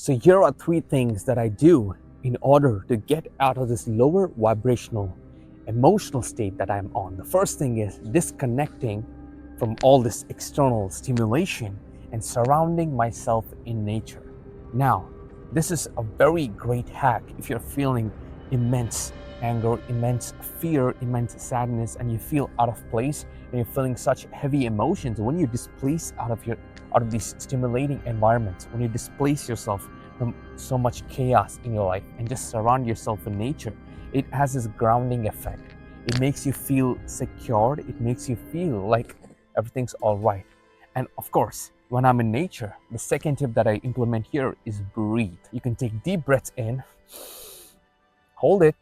So here are three things that I do in order to get out of this lower vibrational emotional state that I'm on. The first thing is disconnecting from all this external stimulation and surrounding myself in nature. Now, this is a very great hack if you're feeling immense anger, immense fear, immense sadness, and you feel out of place and you're feeling such heavy emotions. When you displace out of these stimulating environments, when you displace yourself from so much chaos in your life and just surround yourself in nature, it has this grounding effect. It makes you feel secured. It makes you feel like everything's all right. And of course, when I'm in nature, the second tip that I implement here is breathe. You can take deep breaths in, hold it,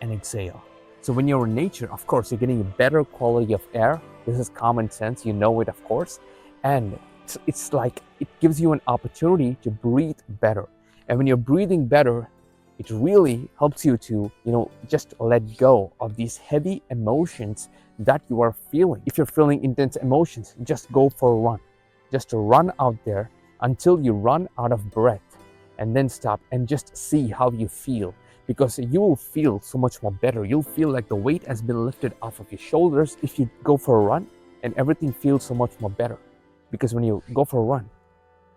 and exhale. So when you're in nature, of course, you're getting a better quality of air. This is common sense, you know it, of course. And it's like it gives you an opportunity to breathe better. And when you're breathing better, it really helps you to, just let go of these heavy emotions that you are feeling. If you're feeling intense emotions, just go for a run. Just to run out there until you run out of breath, and then stop and just see how you feel, because you will feel so much more better. You'll feel like the weight has been lifted off of your shoulders if you go for a run, and everything feels so much more better. Because when you go for a run,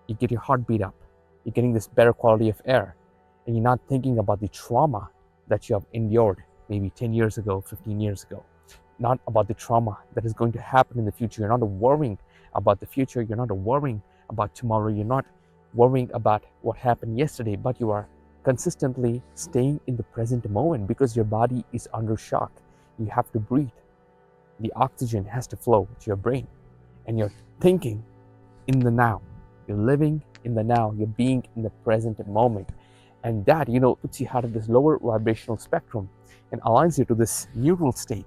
you get your heartbeat up, you're getting this better quality of air, and you're not thinking about the trauma that you have endured maybe 10 years ago, 15 years ago. Not about the trauma that is going to happen in the future. You're not worrying about the future. You're not worrying about tomorrow. You're not worrying about what happened yesterday, but you are consistently staying in the present moment because your body is under shock. You have to breathe. The oxygen has to flow to your brain, and you're thinking in the now. You're living in the now. You're being in the present moment. And that, puts you out of this lower vibrational spectrum and aligns you to this neutral state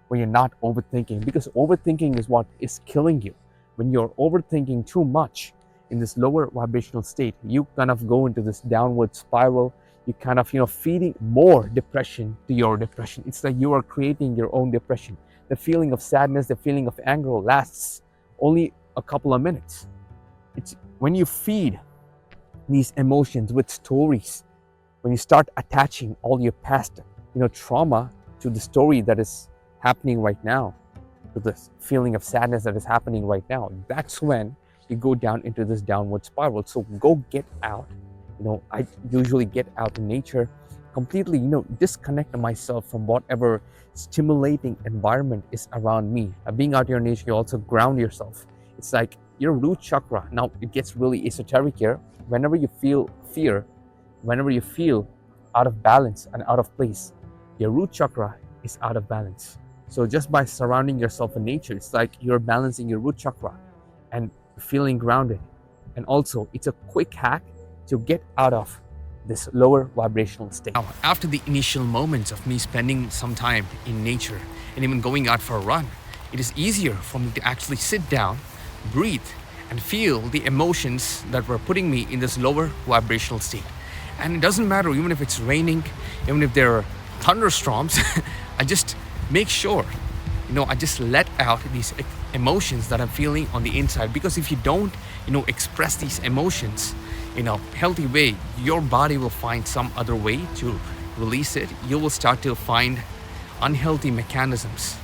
where you're not overthinking, because overthinking is what is killing you. When you're overthinking too much in this lower vibrational state, you kind of go into this downward spiral. You kind of, feeding more depression to your depression. It's like you are creating your own depression. The feeling of sadness, the feeling of anger lasts only a couple of minutes. It's when you feed these emotions with stories, when you start attaching all your past, trauma to the story that is happening right now, to this feeling of sadness that is happening right now, that's when you go down into this downward spiral. So go get out. I usually get out in nature, completely, disconnect myself from whatever stimulating environment is around me. Being out here in nature, you also ground yourself. It's like your root chakra. Now it gets really esoteric here. Whenever you feel fear, whenever you feel out of balance and out of place, your root chakra is out of balance. So just by surrounding yourself in nature, it's like you're balancing your root chakra and feeling grounded. And also, it's a quick hack to get out of this lower vibrational state. Now, after the initial moments of me spending some time in nature and even going out for a run, it is easier for me to actually sit down, breathe, and feel the emotions that were putting me in this lower vibrational state. And it doesn't matter even if it's raining, even if there are thunderstorms, I just make sure, I just let out these emotions that I'm feeling on the inside. Because if you don't, express these emotions in a healthy way, your body will find some other way to release it. You will start to find unhealthy mechanisms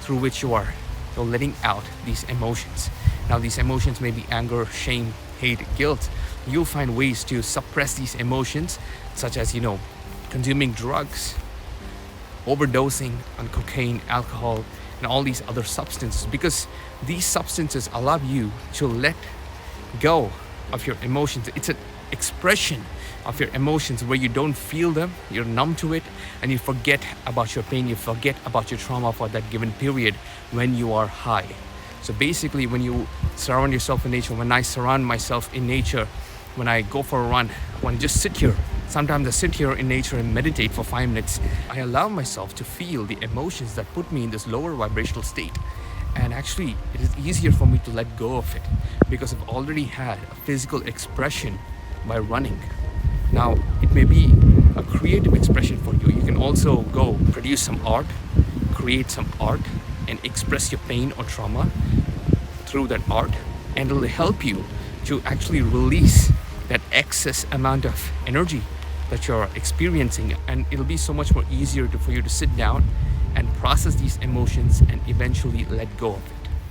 through which you are letting out these emotions. Now, these emotions may be anger, shame, hate, guilt. You'll find ways to suppress these emotions, such as, consuming drugs, overdosing on cocaine, alcohol, and all these other substances, because these substances allow you to let go of your emotions. It's an expression of your emotions where you don't feel them, you're numb to it, and you forget about your pain, you forget about your trauma for that given period when you are high. So basically, when you surround yourself in nature, when I surround myself in nature, when I go for a run, when I just sit here, sometimes I sit here in nature and meditate for 5 minutes, I allow myself to feel the emotions that put me in this lower vibrational state. And actually, it is easier for me to let go of it because I've already had a physical expression by running. Now, it may be a creative expression for you. You can also go produce some art, create some art, and express your pain or trauma through that art, and it'll help you to actually release excess amount of energy that you're experiencing, and it'll be so much more easier for you to sit down and process these emotions and eventually let go of it.